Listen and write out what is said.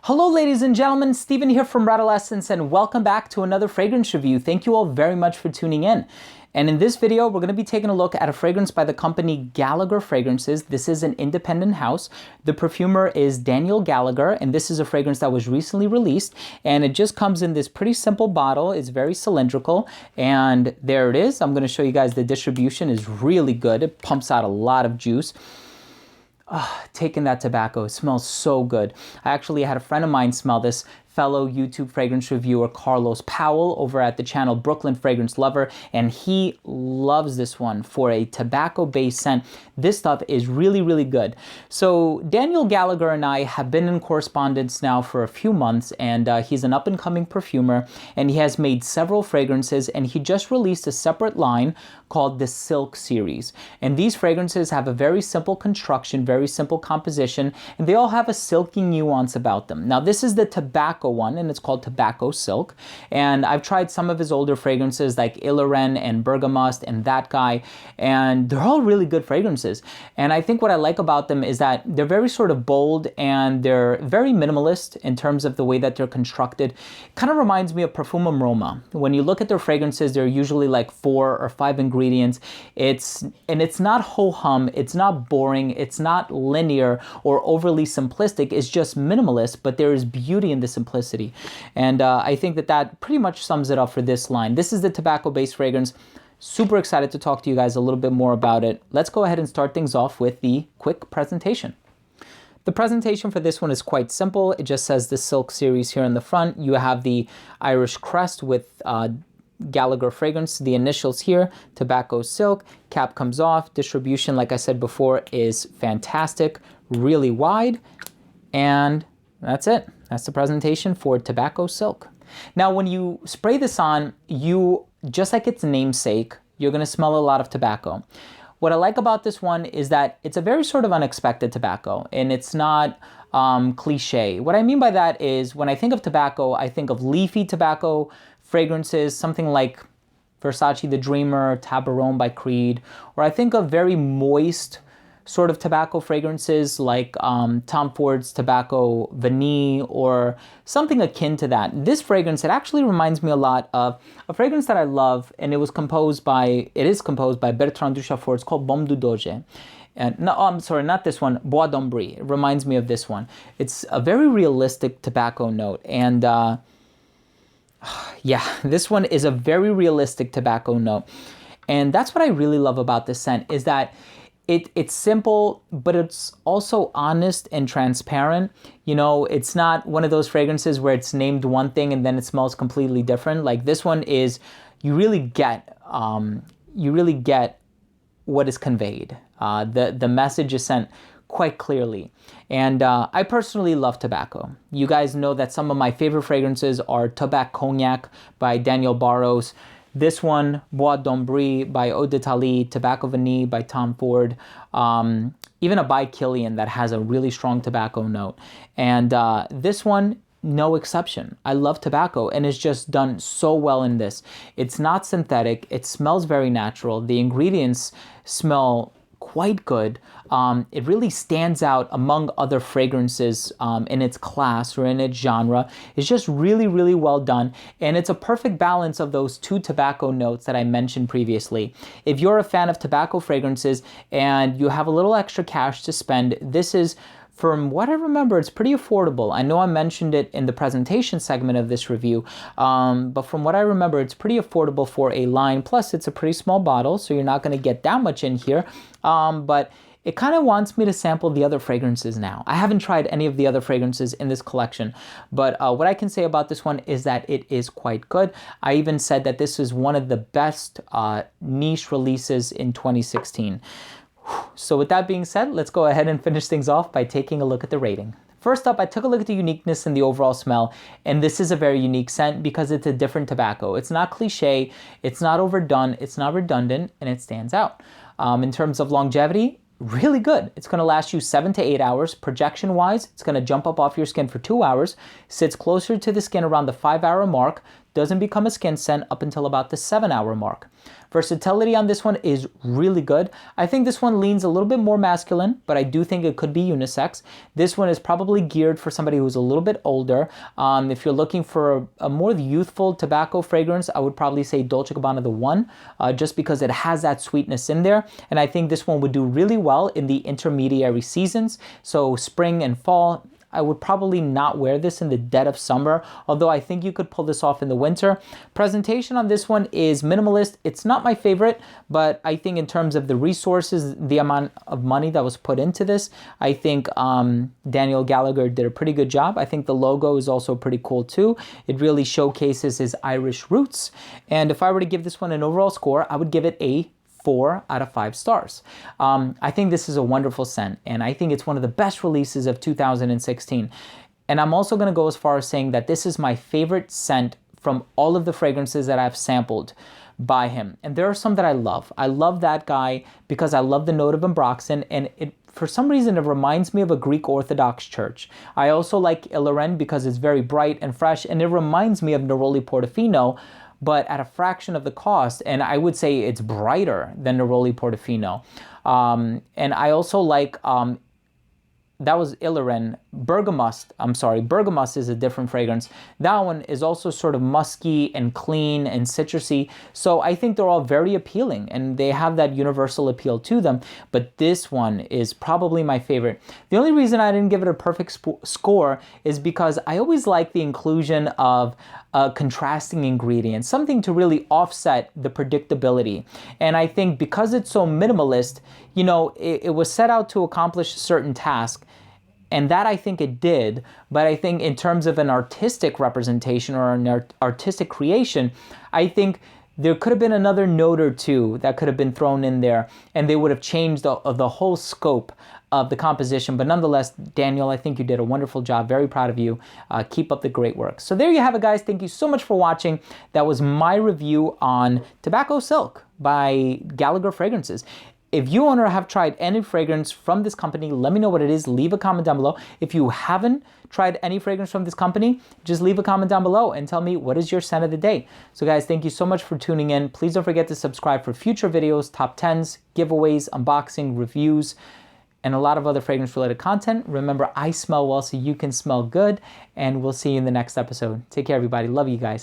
Hello ladies and gentlemen, Steven here from Radolescence and welcome back to another fragrance review. Thank you all very much for tuning in. And in this video, we're going to be taking a look at a fragrance by the company Gallagher Fragrances. This is an independent house. The perfumer is Daniel Gallagher, and this is a fragrance that was recently released. And it just comes in this pretty simple bottle. It's very cylindrical, and there it is. I'm going to show you guys the distribution is really good. It pumps out a lot of juice. Taking that tobacco, it smells so good. I actually had a friend of mine smell this, fellow YouTube fragrance reviewer Carlos Powell over at the channel Brooklyn Fragrance Lover, and he loves this one for a tobacco-based scent. This stuff is really, really good. So Daniel Gallagher and I have been in correspondence now for a few months, and he's an up-and-coming perfumer, and he has made several fragrances, and he just released a separate line called the Silk series. And these fragrances have a very simple construction, very simple composition, and they all have a silky nuance about them. Now this is the tobacco one, and it's called Tobacco Silk. And I've tried some of his older fragrances like Ilaren and Bergamust and That Guy, and they're all really good fragrances. And I think what I like about them is that they're very sort of bold and they're very minimalist in terms of the way that they're constructed. It kind of reminds me of Parfumum Roma. When you look at their fragrances, they're usually like 4 or 5 ingredients. It's not ho-hum, it's not boring, it's not linear or overly simplistic. It's just minimalist, but there is beauty in the simplicity. And I think that pretty much sums it up for this line. This is the tobacco-based fragrance. Super excited to talk to you guys a little bit more about it. Let's go ahead and start things off with the quick presentation. The presentation for this one is quite simple. It just says the Silk series here in the front. You have the Irish crest with Gallagher fragrance, the initials here, Tobacco Silk. Cap comes off. Distribution, like I said before, is fantastic, really wide, and that's it. That's the presentation for Tobacco Silk. Now, when you spray this on, just like its namesake, you're going to smell a lot of tobacco. What I like about this one is that it's a very sort of unexpected tobacco, and it's not cliche. What I mean by that is when I think of tobacco, I think of leafy tobacco fragrances, something like Versace The Dreamer, Tabaron by Creed, or I think of very moist sort of tobacco fragrances like Tom Ford's Tobacco Vanille or something akin to that. This fragrance, it actually reminds me a lot of a fragrance that I love, and it is composed by Bertrand Duchaufour. It's called Baume du Doge. And no, I'm sorry, not this one, Bois d'Ambry. It reminds me of this one. It's a very realistic tobacco note, and yeah, this one is a very realistic tobacco note. And that's what I really love about this scent, is that it's simple, but it's also honest and transparent. You know, it's not one of those fragrances where it's named one thing and then it smells completely different. Like this one is, you really get what is conveyed. The message is sent quite clearly. And I personally love tobacco. You guys know that some of my favorite fragrances are Tobac Cognac by Daniel Barros, this one, Bois d'Ambry by Eau d'Italie, Tobacco Vanille by Tom Ford, even a by Killian that has a really strong tobacco note. And this one, no exception. I love tobacco, and it's just done so well in this. It's not synthetic. It smells very natural. The ingredients smell quite good. It really stands out among other fragrances in its class or in its genre. It's just really, really well done. And it's a perfect balance of those 2 tobacco notes that I mentioned previously. If you're a fan of tobacco fragrances and you have a little extra cash to spend, this is, from what I remember, it's pretty affordable. I know I mentioned it in the presentation segment of this review, but from what I remember, it's pretty affordable for a line. Plus, it's a pretty small bottle, so you're not going to get that much in here. But it kind of wants me to sample the other fragrances now. I haven't tried any of the other fragrances in this collection, but what I can say about this one is that it is quite good. I even said that this is one of the best niche releases in 2016. So with that being said, let's go ahead and finish things off by taking a look at the rating. First up, I took a look at the uniqueness and the overall smell, and this is a very unique scent because it's a different tobacco. It's not cliche, it's not overdone, it's not redundant, and it stands out. In terms of longevity, really good. It's going to last you 7 to 8 hours. Projection-wise, it's going to jump up off your skin for 2 hours, sits closer to the skin around the 5-hour mark, doesn't become a skin scent up until about the 7-hour mark. Versatility on this one is really good. I think this one leans a little bit more masculine, but I do think it could be unisex. This one is probably geared for somebody who's a little bit older. If you're looking for a more youthful tobacco fragrance, I would probably say Dolce & Gabbana the One, just because it has that sweetness in there. And I think this one would do really well in the intermediary seasons. So spring and fall. I would probably not wear this in the dead of summer, although I think you could pull this off in the winter. Presentation on this one is minimalist. It's not my favorite, but I think in terms of the resources, the amount of money that was put into this, I think Daniel Gallagher did a pretty good job. I think the logo is also pretty cool too. It really showcases his Irish roots. And if I were to give this one an overall score, I would give it a 4 out of 5 stars. I think this is a wonderful scent, and I think it's one of the best releases of 2016. And I'm also going to go as far as saying that this is my favorite scent from all of the fragrances that I've sampled by him. And there are some that I love. I love that guy because I love the note of ambroxan, and for some reason, it reminds me of a Greek Orthodox church. I also like Illyren because it's very bright and fresh, and it reminds me of Neroli Portofino, but at a fraction of the cost, and I would say it's brighter than Neroli Portofino. And I also like, that was Illyren. Bergamust is a different fragrance. That one is also sort of musky and clean and citrusy. So I think they're all very appealing and they have that universal appeal to them. But this one is probably my favorite. The only reason I didn't give it a perfect score is because I always like the inclusion of contrasting ingredients, something to really offset the predictability. And I think because it's so minimalist, you know, it was set out to accomplish a certain task. And that I think it did, but I think in terms of an artistic representation or an artistic creation, I think there could have been another note or two that could have been thrown in there, and they would have changed the whole scope of the composition. But nonetheless, Daniel, I think you did a wonderful job. Very proud of you. Keep up the great work. So there you have it, guys. Thank you so much for watching. That was my review on Tobacco Silk by Gallagher Fragrances. If you own or have tried any fragrance from this company, let me know what it is. Leave a comment down below. If you haven't tried any fragrance from this company, just leave a comment down below and tell me what is your scent of the day. So guys, thank you so much for tuning in. Please don't forget to subscribe for future videos, top 10s, giveaways, unboxing, reviews, and a lot of other fragrance related content. Remember, I smell well so you can smell good, and we'll see you in the next episode. Take care, everybody. Love you guys.